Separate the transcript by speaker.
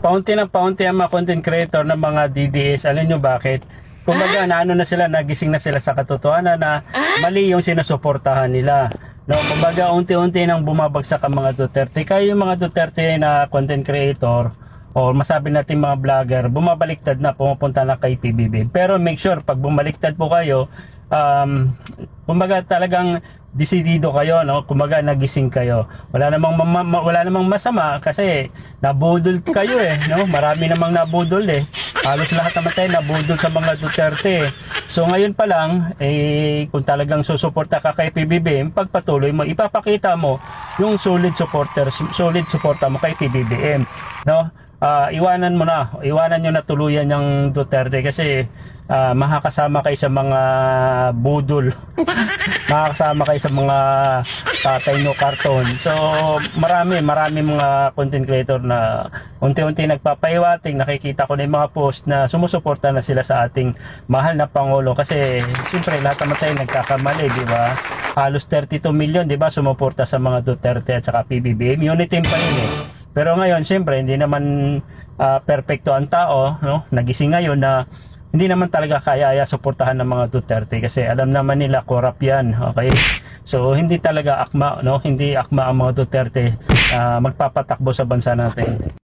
Speaker 1: paunti ng paunti ang mga content creator ng mga DDS. Alam nyo bakit? Kumbaga, naano na sila, nagising na sila sa katotohanan na mali yung sinusuportahan nila. No, kumbaga, unti-unti nang bumabagsak ang mga Duterte. Kaya yung mga Duterte na content creator, o masabi natin mga vlogger, bumabaliktad na, pumupunta na kay PBB. Pero make sure, pag bumaliktad po kayo, kumbaga talagang desidido kayo, no? Kumbaga nagising kayo. Wala namang masama kasi nabudol kayo no? Marami namang nabudol Halos lahat naman tayo nabudol sa mga Duterte. So ngayon pa lang kung talagang susuporta ka kay PBBM, pagpatuloy mo, ipapakita mo yung solid suporta mo kay PBBM, no? Iwanan nyo na tuluyan yung Duterte kasi makakasama kayo sa mga budol. Makakasama kayo sa mga tatay no karton. So marami mga content creator na unti-unti nagpapahiwatig. Nakikita ko na yung mga post na sumusuporta na sila sa ating mahal na Pangulo kasi siyempre lahat naman tayo nagkakamali, di ba? Halos 32 million, di ba, sumuporta sa mga Duterte at saka PBBM. Unity pa yun Pero ngayon, siyempre, hindi naman perfecto ang tao, no? Nagising ngayon na hindi naman talaga kaya suportahan ng mga Duterte kasi alam naman nila corrupt yan, okay? So, hindi talaga akma, no? Hindi akma ang mga Duterte magpapatakbo sa bansa natin.